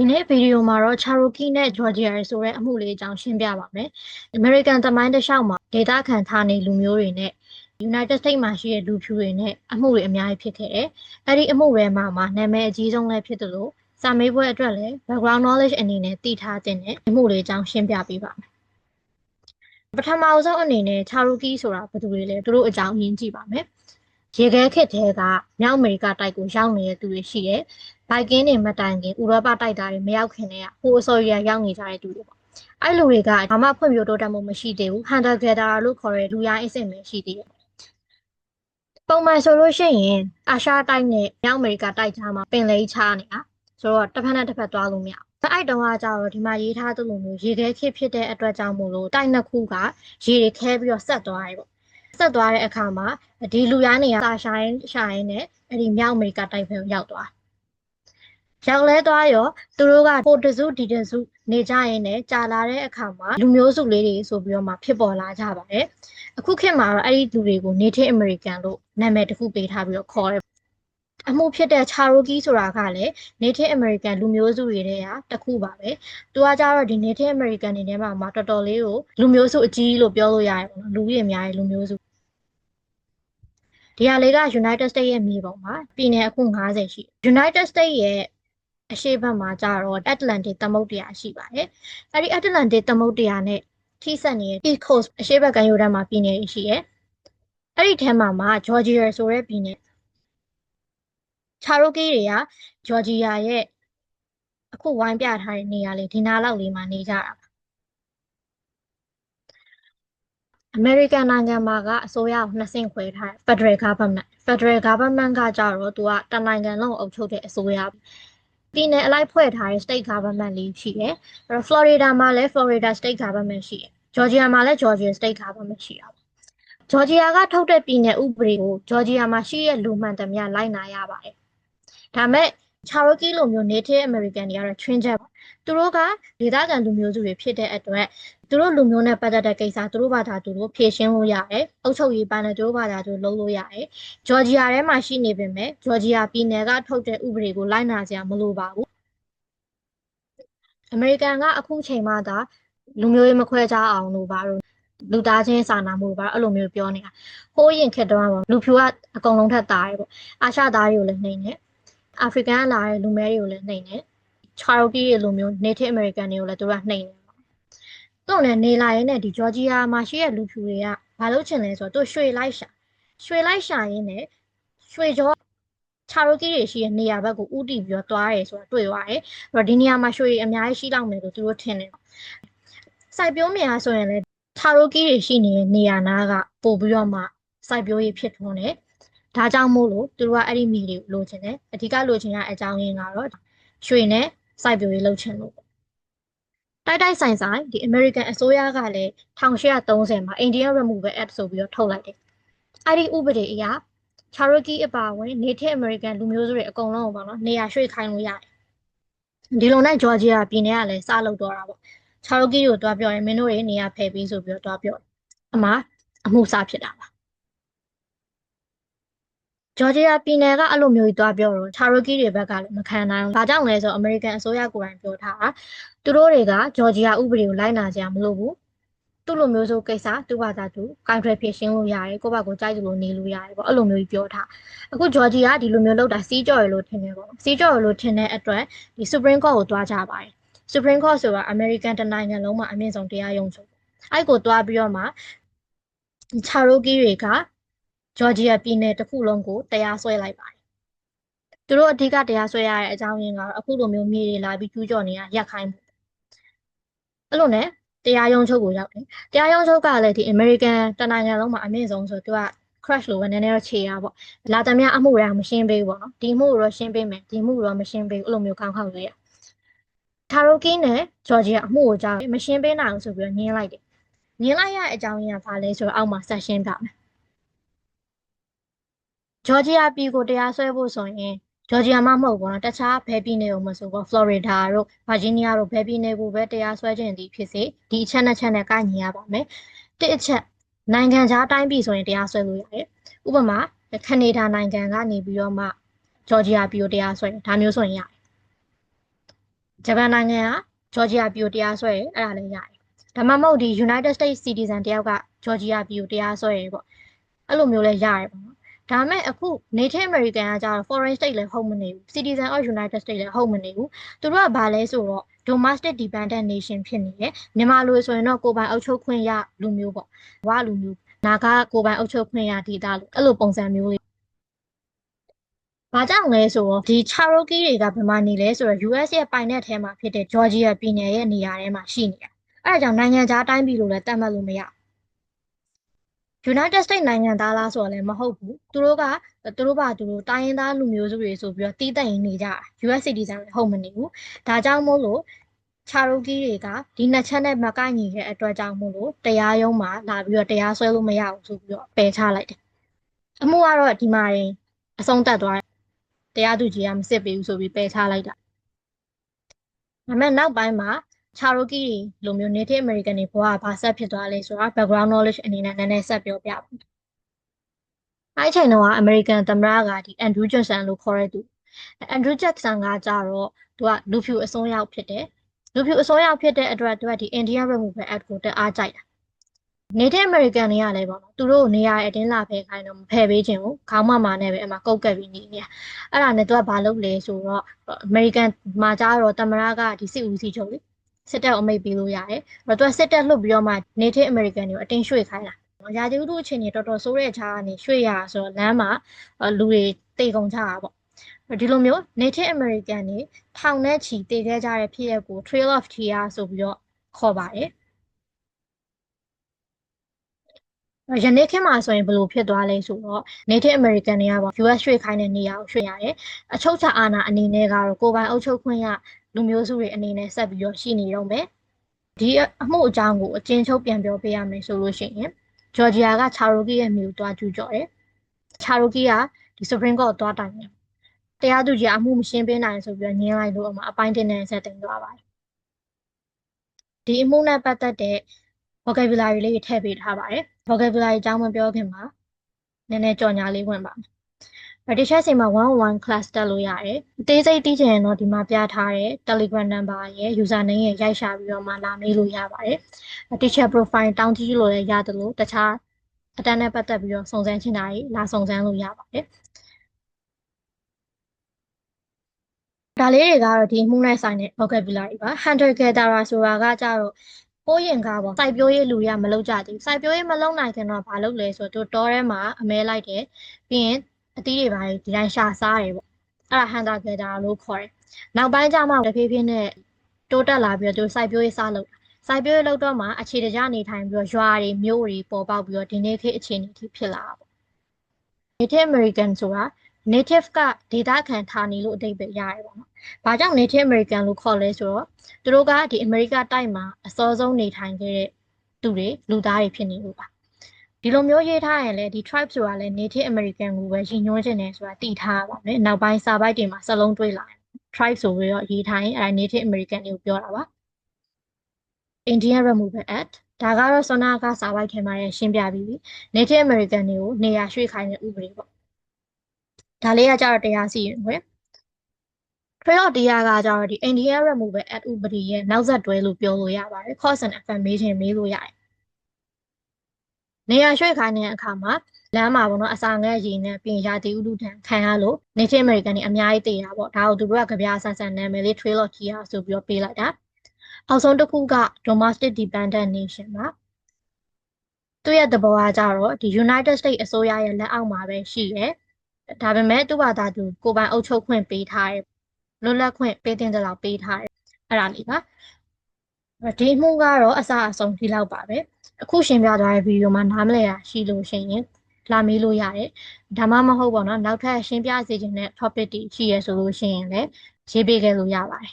ဒီနေ့ဗီဒီယိုမှာတော့ Cherokee နဲ့ Georgia ဆိုတဲ့အမှုလေးအကြောင်းရှင်းပြပါမယ်။ American သမိုင်းတစ်လျှောက်မှာဒေသခံဌာနေလူမျိုးတွေနဲ့ United States မှာရှိတဲ့လူဖြူတွေနဲ့အမှုတွေအများကြီးဖြစ်ခဲ့တယ်။အဲ့ဒီအမှုတွေမှာနာမည်အကြီးဆုံးလည်းဖြစ်သလိုစာမေးပွဲအတွက်လည်း background knowledge အနေနဲ့သိထားတဲ့အမှုလေးအကြောင်းရှင်းပြပေးပါမယ်။ပထမအဆုံးအနေနဲ့ Cherokee ဆိုတာဘယ်သူတွေလဲသူတို့အကြောင်းရင်းကြည့်ပါမယ်။ရေခဲခေတ်ထဲကမြောက်အမေရိကတိုက်ကိုရောက်နေတဲ့သူတွေရှိတယ်။ဘိုက်ကင်းတွေမတိုင်ခင်ဥရောပတိုက်သားတွေမရောက်ခင်တည်းကဟိုအစော်ရရောက်နေကြတဲ့သူတွေပေါ့။အဲ့လူတွေကဘာမှဖွံ့ဖြိုးတိုးတက်မှုမရှိသေးဘူး။ hunter gatherer လို့ခေါ်တဲ့လူရိုင်းအဆင့်ပဲရှိသေးတယ်။ပုံမှန်ဆိုလို့ရှိရင်အာရှတိုက်နဲ့မြောက်အမေရိကတိုက်ကြားမှာပင်လယ်ချနေတာဆိုတော့တစ်ဖက်နဲ့တစ်ဖက်သွားလို့မရဘူး။အဲ့တုန်းကကြတော့ဒီမှာရေးထားသလိုမျိုးရေခဲခေတ်ဖြစ်တဲ့အတွက်ကြောင့်မို့လို့တိုက်နှစ်ခုကရေတွေခဲပြီးတော့ဆက်သွားတယ်ပေါ့။ဆက်သွားတဲ့အခါမှာဒီလူရိုင်းတွေကစာရှိုင်းနဲ့အဲ့ဒီမြောက်အမေရိကတိုက်ဘက်ကိုရောက်သွားရောက်လဲသွားရောသူတို့ကဟိုတစုဒီတစုနေကြရင်လည်းကြာလာတဲ့အခါမှာလူမျိုးစုလေးတွေဆိုပြီးတော့မှဖြစ်ပေါ်လာကြပါတယ်အခုခေတ်မှာတော့အဲ့ဒီလူတွေကို Native American လို့နာမည်တစ်ခုပေးထားပြီးတော့ခေါ်တယ်အမှုဖြစ်တဲ့ Cherokee ဆိုတာကလည်း Native American လူမျိုးစုတွေထဲကတစ်ခုပါပဲ။သူကကြတော့ဒီ Native American တွေထဲမှာတော်တော်လေးကိုလူမျိုးစုအကြီးလို့ပြောလို့ရတယ်ပေါ့နော်။လူကြီးအများကြီးလူမျိုးစုဒီဟာလေးက United States ရဲ့မြေပုံပါပြည်နယ်အခု90ရှိ United States ရဲ့အရှေ့ဘက်မှာကျတော့ Atlantic သမုဒ္ဒရာရှိပါတယ်။အဲဒီ Atlantic သမုဒ္ဒရာနဲ့ထိစပ်နေတဲ့ East Coast အရှေ့ဘက်ကမ်းရိုးတန်းမှာပြည်နယ်ရှိတယ်။အဲ့ဒီထဲမှာGeorgia ဆိုတဲ့ပြည်နယ် Cherokee တွေက Georgia ရဲ့အခုဝိုင်းပြထားတဲ့နေရာလေးဒီနားလောက်လေးမှာနေကြတာပါ။ American နိုင်ငံမှာကအစိုးရကိုနှစ်ဆင့်ခွဲထားတယ် Federal Government ကကြတော့သူကတနိုင်ငံလုံးအုပ်ချုပ်တဲ့အစိုးရပြည်နယ်အလိုက်ဖွဲ့ထားတဲ့ State Government လေးရှိတယ်။အဲ့တော့ Florida မှာလည်း Florida State Government ရှိတယ်။ Georgia မှာလည်း Georgia State Government ရှိတာပေါ့။ Georgia ကထုတ်တဲ့ပြည်နယ်ဥပဒေကို Georgia မှာရှိတဲ့လူမှန်သမျှလိုက်နာရပါတယ်။ဒါမဲ့ Cherokee လိုမျိုး Native American တွေကတော့ချွင်းချက်ပါ။သူတို့ကဒေသခံလူမျိုးစုတွေဖြစ်တဲ့အတွက်သူတို့လူမျိုးနဲ့ပတ်သက်တဲ့ကိစ္စသူတို့ဘာသာသူတို့ဖြေရှင်းလို့ရတယ်။အုပ်ချုပ်ရေးပိုင်းနဲ့သူတို့ဘာသာသူတို့လုပ်လို့ရတယ်။ Georgia ထဲမှာရှိနေပေမဲ့ Georgia ပြည်နယ်ကထုတ်တဲ့ဥပဒေကိုလိုက်နာစရာမလိုပါဘူး။ American ကအခုချိန်မှသာလူမျိုးရေးမခွဲခြားအောင်လို့ပါတော့လူသားချင်းစာနာမှုပါအဲ့လိုမျိုးပြောနေတာ။ဟိုးရင်ခေတ်တုန်းကလူဖြူကအကုန်လုံးထက်သားတယ်ပေါ့။အာရှသားတွေကိုလည်းနှိမ်တယ်။ African ကလာတဲ့လူမဲတွေကိုလည်းနှိမ်တယ်။ Cherokee တွေလိုမျိုး Native American တွေကိုလည်းသူကနှိမ်တယ်။သူ့နဲ့နေလာရင်းနဲ့ဒီ Georgia မှာရှိတဲ့လူဖြူတွေကဘာလုပ်ချင်လဲဆိုတော့သူရွှေလိုက်ရှာရင်းနဲ့ရွှေကြောCherokee တွေရှိတဲ့နေရာဘက်ကိုဦးတည်ပြီးတော့သွားတယ်ဆိုတာတွေ့သွားတယ်။အဲ့တော့ဒီနေရာမှာရွှေအများကြီးရှိလောက်မယ်လို့သူတို့ထင်တယ်။စိုက်ပျိုးမြေဆိုရင်လည်း Cherokee တွေရှိနေတဲ့နေရာနားကပို့ပြီးတော့မှစိုက်ပျိုးရေးဖြစ်ထွန်းတယ်။ဒါကြောင့်မို့လို့သူတို့ကအဲ့ဒီမြေတွေကိုလိုချင်တယ်။အဓိကလိုချင်တဲ့အကြောင်းရင်းကတော့ရွှေနဲ့စိုက်ပျိုးရေးလုပ်ချင်လို့ပေါ့။တိုက်ဆိုင်ဒီ American အစိုးရကလည်း1830မှာ Indian Removal Act ဆိုပြီးတော့ထုတ်လိုက်တယ်။အဲ့ဒီဥပဒေအရCherokee အပါအဝင် Native American လူမျိုးစုတွေအကုန်လုံးကိုပေါ့နော်နေရာရွှေ့ခိုင်းလို့ရတယ်။ဒီလိုနဲ့ Georgia ပြည်နယ်ကလည်းစလုပ်တော့တာပေါ့။ Cherokee ကိုတွားပြောရင်မင်းတို့တွေနေရာဖယ်ပြီးဆိုပြီးတော့တွားပြောတယ်။အမှအမှုစဖြစ်တာပါ။ Georgia ပြည်နယ်ကအဲ့လိုမျိုးကြီးတွားပြောတော့ Cherokee တွေဘက်ကလည်းမခံနိုင်ဘူး။ဘာကြောင့်လဲဆိုတော့ American အစိုးရကိုယ်တိုင်ပြောထားတာသူတို့တွေက Georgia ဥပဒေကိုလိုက်နာကြမလို့ဘူး။သူ့လိုမျိုးဆိုကိစ္စသူ့ဘာသာသူကိုင်တွယ်ဖြေရှင်းလို့ရတယ်ကိုယ့်ဘာကိုကြိုက်သလိုနေလို့ရတယ်ပေါ့အဲ့လိုမျိုးကြီးပြောထားအခု Georgia ဒီလိုမျိုးလောက်တာစီးကြော်ရလို့ထင်တယ်ပေါ့စီးကြော်ရလို့ထင်တဲ့အတွက်ဒီ Supreme Court ကိုတွားကြပါတယ် Supreme Court ဆိုတာ American တနိုင်ငံလုံးမှာအမြင့်ဆုံးတရားရုံးချုပ်အဲ့ကိုတွားပြီးတော့မှ Cherokee တွေက Georgia ပြည်နယ်တစ်ခုလုံးကိုတရားစွဲလိုက်ပါတယ်သူတို့အဓိကတရားစွဲရတဲ့အကြောင်းရင်းကတော့အခုလိုမျိုးမြေတွေလာပြီးကျူးကျော်နေတာရက်ခိုင်းမှုအဲ့လိုနဲ့တရားရုံးချုပ်ကိုရောက်တယ်တရားရုံးချုပ်ကလည်းဒီ American တနိုင်ငံလုံးမှာအမြင့်ဆုံးဆိုသူက crash လို့ပဲနည်းနည်းတော့ခြေရပေါ့လာသမျှအမှုတွေကမရှင်းပေးဘူးပေါ့နော်ဒီမှုကိုတော့ရှင်းပေးမယ်ဒီမှုကိုတော့မရှင်းပေးဘူးအဲ့လိုမျိုးခေါင်းခေါက်ရွေးရ Cherokee နဲ့ Georgia အမှုကိုကြောက်မရှင်းပေးနိုင်ဘူးဆိုပြီးတော့ညင်းလိုက်တယ်ညင်းလိုက်ရတဲ့အကြောင်းရင်းကဘာလဲဆိုတော့အောက်မှာဆက်ရှင်းပြမယ် Georgia ပြည်ကိုတရားစွဲဖို့ဆိုရင်Georgia မှမဟုတ်ဘူးနော်တခြားဘယ်ပြည်နယ်ကိုမဆိုပေါ့ Florida တို့ Virginia တို့ဘယ်ပြည်နယ်ကိုပဲတရားစွဲခြင်းသည်ဖြစ်စေဒီအချက်နှစ်ချက်နဲ့ကိုက်ညီရပါမယ်တစ်အချက်နိုင်ငံခြားတိုင်းပြည်ဆိုရင်တရားစွဲလို့ရတယ်ဥပမာကနေဒါနိုင်ငံကနေပြီးတော့မှ Georgia ပြည်ကိုတရားစွဲတယ်ဒါမျိုးဆိုရင်ရတယ် ဂျပန်နိုင်ငံကဂျော်ဂျီယာပြည်ကိုတရားစွဲတယ်အဲ့ဒါလည်းရတယ်ဒါမှမဟုတ်ဒီ United States Citizen တယောက်ကဂျော်ဂျီယာပြည်ကိုတရားစွဲတယ်ပေါ့အဲ့လိုမျိုးလည်းရတယ်ပေါ့နော်ဒါပေမဲ့အခု Native American ကကျတော့ foreign state လည်းဟုတ်မနေဘူး Citizen of United States လည်းဟုတ်မနေဘူးသူတို့ကဘာလဲဆိုတော့ domestic dependent nation ဖြစ်နေတယ်မြန်မာလူဆိုရင်တော့ကိုယ်ပိုင်အုပ်ချုပ်ခွင့်ရလူမျိုးပေါ့ဝလူမျိုးနာဂကိုယ်ပိုင်အုပ်ချုပ်ခွင့်ရဒေသလို့အဲ့လိုပုံစံမျိုးလေးဘာကြောင့်လဲဆိုတော့ဒီ Cherokee တွေကဘယ်မှာနေလဲဆိုတော့ US ရဲ့ပိုင်နက်ထဲမှာဖြစ်တဲ့ Georgia ပြည်နယ်ရဲ့နေရာထဲမှာရှိနေတာအဲ့ဒါကြောင့်နိုင်ငံခြားတိုင်းပြည်လို့လည်းသတ်မှတ်လို့မရဘူး United States နိုင်ငံသားလားဆိုတော့လည်းမဟုတ်ဘူးသူတို့ဘာသူတို့တိုင်းရင်းသားလူမျိုးစုတွေဆိုပြီးတော့တီးတိန်နေကြတာ US citizen တွေဟုတ်မနေဘူးဒါကြောင့်မို့လို့ Cherokee တွေကဒီနှစ်ချက်နဲ့မကိုက်ညီတဲ့အတွက်ကြောင့်မို့လို့တရားရုံးမှာလာပြီးတော့တရားစွဲလို့မရဘူးဆိုပြီးတော့ပယ်ချလိုက်တယ်အမှုကတော့ဒီမှာရင်အဆုံးသတ်သွားတယ်တရားသူကြီးကမစစ်ပေးဘူးဆိုပြီးပယ်ချလိုက်တာဒါပေမဲ့နောက်ပိုင်းမှာ Cherokee လိုမျိုး Native American တွေဘဝကဘာဆက်ဖြစ်သွားလဲဆိုတာ background knowledge အနေနဲ့နည်းနည်းဆက်ပြောပြပါမယ်အဲ့ချိန်တော့အမေရိကန်သမ္မတကဒီ Andrew Jackson လို့ခေါ်တဲ့သူ Andrew Jackson ကကြတော့သူကလူဖြူအစွန်းရောက်ဖြစ်တယ်လူဖြူအစွန်းရောက်ဖြစ်တဲ့အတွက်သူကဒီ Indian Removal Act ကိုတအားကြိုက်တာ Native American တွေကလည်းပေါ့နော်သူတို့နေရာအတင်းလာဖယ်ခိုင်းတော့မဖယ်ပေးခြင်းဘူးခေါင်းမမာနဲ့ပဲအမှကုတ်ကပ်ပြီးနေနေအဲ့ဒါနဲ့သူကဘာလုပ်လဲဆိုတော့ American မှာကြတော့သမ္မတကဒီစစ်ဦးစီးချုပ်လေစစ်တပ်အမိတ်ပေးလို့ရတယ်အဲ့တော့သူကစစ်တပ်လွှတ်ပြီးတော့မှ Native American တွေကိုအတင်းရွှေ့ခိုင်းတာရာသီဥတုအခြေအနေတော်တော်ဆိုးတဲ့ခြားကနေရွှေ့ရဆိုတော့လမ်းမှာလူတွေတေကုန်ကြတာပေါ့ဒီလိုမျိုး Native American တွေထောင်နဲ့ချီတည်ခဲ့ကြတဲ့ဖြစ်ရပ်ကို Trail of Tears ဆိုပြီးတော့ခေါ်ပါတယ်ယနေ့ခေတ်မှာဆိုရင်ဘယ်လိုဖြစ်သွားလဲဆိုတော့ Native American တွေကပေါ့ US ရွှေ့ခိုင်းတဲ့နေရာကိုရွှေ့ရတယ်။အချုပ်အခြာအာဏာအနေနဲ့ကတော့ကိုယ်ပိုင်အုပ်ချုပ်ခွင့်ရလူမျိုးစုတွေအနေနဲ့ဆက်ပြီးတော့ရှိနေတော့မယ်။ဒီအမှုအကြောင်းကိုအကျဉ်းချုပ်ပြန်ပြောပေးရမယ်ဆိုလို့ရှိရင်ဂျော်ဂျီယာက Cherokee ရဲ့မြို့သွားကျူးကျော်တယ်။ Cherokee ကဒီ Supreme Court သွားတိုင်တယ်။တရားသူကြီးကအမှုမရှင်းပေးနိုင်ဆိုပြီးတော့ညှင်းလိုက်လို့အပိုင်းတင်နဲ့ဆက်တင်သွားပါတယ်။ဒီအမှုနဲ့ပတ်သက်တဲ့ vocabulary လေးထည့်ပေးထားပါတယ်။ vocabulary အကြောင်းမပြောခင်မှာနည်းနည်းကြော်ညာလေးဝင်ပါမယ်။ ဒီချက်စီမှာ101 class တက်လို့ရတယ်။အသေးစိတ်သိချင်ရင်တော့ဒီမှာပြထားတဲ့ Telegram number ရဲ့ username ရဲ့ရိုက်ရှာပြီးတော့မှလာမေးလို့ရပါတယ်။ teacher profile တောင်းကြည့်လို့လည်းရတယ်လို့တခြားအတန်းနဲ့ပတ်သက်ပြီးတော့စုံစမ်းချင်တာတွေလာစုံစမ်းလို့ရပါတယ်။ဒါလေးတွေကတော့ဒီအမှုနဲ့ဆိုင်တဲ့ vocabulary ပါ hunter gatherer ဆိုတာကကြတော့ပိုးရင်ကားပေါ့စိုက်ပျိုးရေးလူရမလုပ်ကြသေးဘူးစိုက်ပျိုးရေးမလုပ်နိုင်ခင်တော့ဘာလုပ်လဲဆိုတော့သူတောထဲမှာအမဲလိုက်တယ်ပြီးရင်အသီးတွေပါဒီတိုင်းရှာစားတယ်ပေါ့အဲ့ဒါ hunter gatherer လို့ခေါ်တယ်နောက်ပိုင်းကျမှတဖြည်းဖြည်းနဲ့တိုးတက်လာပြီးတော့သူစိုက်ပျိုးရေးစားလုပ်စိုက်ပျိုးရေးလုပ်တော့မှအခြေတကျနေထိုင်ပြီးတော့ရွာတွေမြို့တွေပေါ်ပေါက်ပြီးတော့ဒီနေ့ခေတ်အခြေအနေထိဖြစ်လာတာပေါ့ Native American ဆိုတာ native ကဒေသခံဌာနေလို့အဓိပ္ပာယ်ရတယ်ပေါ့နော်။ဘာကြောင့် Native American လို့ခေါ်လဲဆိုတော့သူတို့ကဒီအမေရိကတိုက်မှာအစောဆုံးနေထိုင်ခဲ့တဲ့သူတွေလူသားတွေဖြစ်နေလို့ပါ။ဒီလိုမျိုးရေးထားရင်လည်းဒီ tribe ဆိုတာလည်း Native American ကိုပဲရည်ညွှန်းခြင်းတယ်ဆိုတာသိထားရပါမယ်။နောက်ပိုင်းစာပိုက်တွေမှာစလုံးတွေးလာတယ်။ tribe ဆိုပြီးတော့ရေးထားရင်အဲ Native American တွေကိုပြောတာပါ။ Indian Removal Act ဒါကတော့ဆွမ်းနာကစာပိုက်ထဲမှာရှင်းပြပြီးပြီ Native American တွေကိုနေရာရွှေ့ခိုင်းတဲ့ဥပဒေပေါ့ဒါလေးကကြတော့တရားစီရင်ခွင့် Trail of Tears ကကြတော့ဒီ Indian Removal Act ဥပဒေရဲ့နောက်ဆက်တွဲလို့ပြောလို့ရပါတယ် cause and effect မေးခြင်းမေးလို့ရတယ်နေရာရွှေ့ခိုင်းတဲ့အခါမှာလမ်းမှာပေါ့နော်အစာငတ်ရည်နဲ့ပြင်ရာသီဥတုဒဏ်ခံရလို့ Native American တွေအများကြီးတည်တာပေါ့ဒါကိုသူတို့ကကြပြဆန်ဆန်နာမည်လေး Trail of Tears ဆိုပြီးတော့ပေးလိုက်တာအောက်ဆုံးတစ်ခုက domestic dependent nation ပါသူ့ရဲ့သဘောကကြတော့ဒီ United States အစိုးရရဲ့လက်အောက်မှာပဲရှိတယ်ဒါပေမဲ့သူ့ဘာသာသူကိုယ်ပိုင်အုပ်ချုပ်ခွင့်ပေးထားတယ်လွတ်လပ်ခွင့်ပေးတင်တဲ့လောက်ပေးထားတယ်အဲ့ဒါလေးပါဒီမှုကတော့အစအဆုံးဒီလောက်ပါပဲအခုရှင်းပြသွားတဲ့ဗီဒီယိုမှာနားမလည်တာရှိလို့ရှိရင်လာမေးလို့ရတယ်ဒါမှမဟုတ်ပေါ့နော်နောက်ထပ်ရှင်းပြစေချင်တဲ့ topic တွေရှိရဆိုလို့ရှိရင်လည်းရေးပေးခဲ့လို့ရပါတယ်